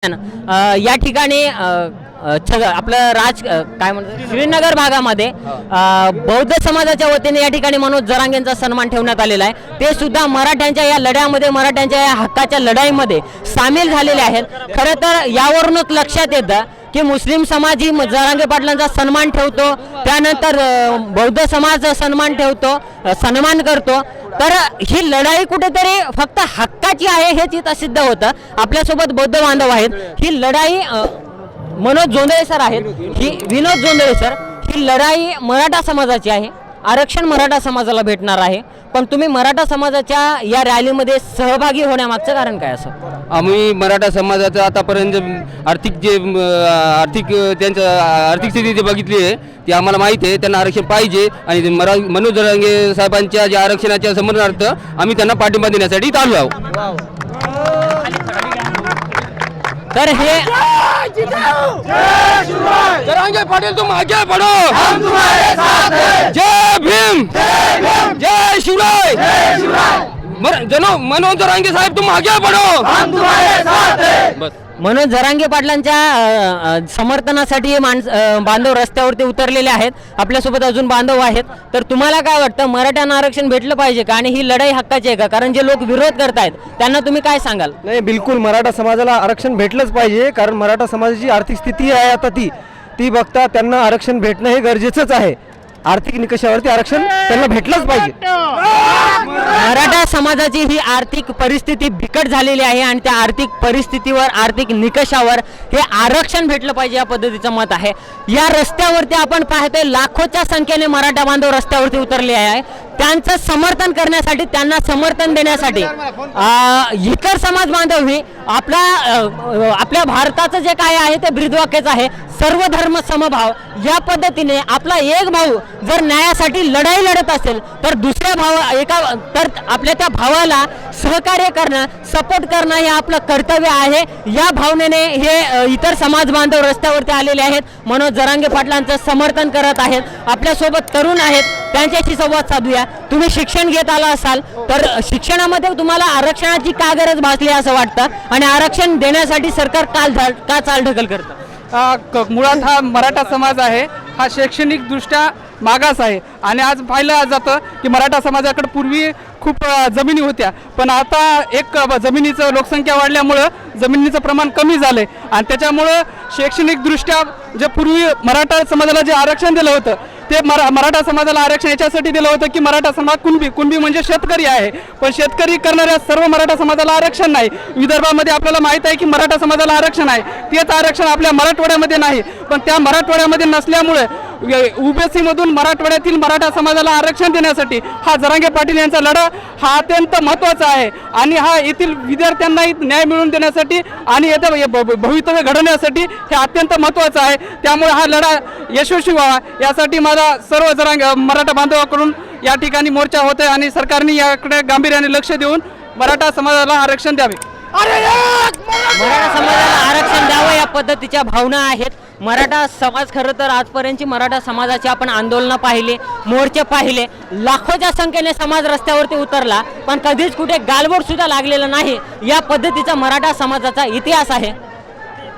या ठिकाणी आपलं काय म्हणतात श्रीनगर भागामध्ये बौद्ध समाजाच्या वतीने या ठिकाणी मनोज जरांगेंचा सन्मान ठेवण्यात आलेला आहे। ते सुद्धा मराठ्यांच्या या लढ्यामध्ये, मराठ्यांच्या या हक्काच्या लढाईमध्ये सामील झालेले आहेत। खरं तर यावरूनच लक्षात येतं की मुस्लिम समाज ही जरांगे पाटलांचा सन्मान ठेवतो, त्यानंतर बौद्ध समाज सन्मान ठेवतो, सन्मान करतो। तर ही लढाई कुठेतरी फक्त हक्काची आहे हेच इथं सिद्ध होतं। आपल्यासोबत बौद्ध बांधव आहेत। ही लढाई मनोज जोंधळे सर आहेत, ही विनोद जोंधळे सर, ही लढाई मराठा समाजाची आहे। आरक्षण मराठा समाजाला भेटणार आहे, पण तुम्ही मराठा समाजाच्या या रॅलीमध्ये सहभागी होण्यामागचं कारण काय असं? आम्ही मराठा समाजाचं आतापर्यंत आर्थिक त्यांचं आर्थिक स्थिती जे बघितली आहे ती आम्हाला माहिती आहे। त्यांना आरक्षण पाहिजे आणि मनोज जरांगे साहेबांच्या ज्या आरक्षणाच्या समर्थनार्थ आम्ही त्यांना पाठिंबा देण्यासाठी इथं आलो आहोत। तर हे जरांगे पाटील तुम आगे बढ़ो, हम तुम्हारे साथ हैं। जय भीम, जय शिवराय। मनोज जरांगे साहेब तुम आगे बढ़ो, हम तुम्हारे साथ हैं। बस मनोज जरांगे पाटलांच्या समर्थनासाठी बांधव रस्त्यावरती उतरलेले आहेत। आपल्यासोबत अजून बांधव आहेत। तर तुम्हाला काय वाटतं, मराठ्यांना आरक्षण भेटलं पाहिजे का आणि ही लढाई हक्काची आहे का? कारण जे लोक विरोध करतायत त्यांना तुम्ही काय सांगाल? नाही, बिलकुल मराठा समाजाला आरक्षण भेटलंच पाहिजे, कारण मराठा समाजाची आर्थिक स्थिती आहे आता ती बघता त्यांना आरक्षण भेटणं हे गरजेचंच आहे। आर्थिक निकषावरती आरक्षण त्यांना भेटलंच पाहिजे। मराठा समाजाची ही आर्थिक परिस्थिती बिकट झालेली आहे आणि त्या आर्थिक परिस्थितीवर, आर्थिक निकषावर हे आरक्षण भेटलं पाहिजे या पद्धतीचं मत आहे। या रस्त्यावरती आपण पाहतोय लाखोच्या संख्येने मराठा बांधव रस्त्यावरती उतरले आहे। त्यांचं समर्थन करण्यासाठी, त्यांना समर्थन देण्यासाठी इतर समाज बांधव ही आपल्या भारताचं जे काय आहे ते ब्रीदवाक्यच आहे, सर्व धर्म समभाव। या पद्धतीने आपला एक भाऊ जर न्यायासाठी लढाई लढत असेल तर तर आपल्या त्या भावाला सहकार्य करणं, सपोर्ट करणं हे आपलं कर्तव्य आहे। या भावनेने हे इतर समाज बांधव रस्त्यावरती आलेले आहेत, मनोज जरांगे पाटलांचं समर्थन करत आहेत। आपल्यासोबत तरुण आहेत, त्यांच्याशी संवाद साधूया। तुम्ही शिक्षण घेत आला असाल तर शिक्षणामध्ये तुम्हाला आरक्षणाची का गरज भासली असं वाटतं आणि आरक्षण देण्यासाठी सरकार का चालढकल करतं? मुळात हा मराठा समाज आहे, हा शैक्षणिक दृष्ट्या मागास आहे आणि आज पाहिलं जातं की मराठा समाजाकडे पूर्वी खूप जमिनी होत्या, पण आता जमिनीचं लोकसंख्या वाढल्यामुळं जमिनीचं प्रमाण कमी झालंय आणि त्याच्यामुळं शैक्षणिक दृष्ट्या जे पूर्वी मराठा समाजाला जे आरक्षण दिलं होतं ते मराठा समाजाला आरक्षण याच्यासाठी दिलं होतं की मराठा समाज कुणबी म्हणजे शेतकरी आहे, पण शेतकरी करणाऱ्या सर्व मराठा समाजाला आरक्षण नाही। विदर्भामध्ये आपल्याला माहित आहे की मराठा समाजाला आरक्षण आहे, तेच आरक्षण आपल्या मराठवाड्यामध्ये नाही, पण त्या मराठवाड्यामध्ये नसल्यामुळे ओबीसी मधून मराठवाड्यातील मराठा समाजाला आरक्षण देण्यासाठी हा जरांगे पाटील यांचा लढा हा अत्यंत महत्त्वाचा आहे आणि हा येथील विद्यार्थ्यांनाही न्याय मिळवून देण्यासाठी आणि येत्या भवितव्य घडवण्यासाठी हे अत्यंत महत्त्वाचं आहे। त्यामुळे हा लढा यशस्वी व्हावा यासाठी माझा सर्व मराठा बांधवाकडून या ठिकाणी मोर्चा होत आहे आणि सरकारने याकडे गांभीर्याने लक्ष देऊन मराठा समाजाला आरक्षण द्यावे। मराठा समाजाला आरक्षण द्यावं या पद्धतीच्या भावना आहेत। मराठा समाज खरं तर आजपर्यंतची मराठा समाजाची आपण आंदोलनं पाहिले, मोर्चे पाहिले, लाखोच्या संख्येने समाज रस्त्यावरती उतरला, पण कधीच कुठे गालबोट सुद्धा लागलेलं नाही। या पद्धतीचा मराठा समाजाचा इतिहास आहे।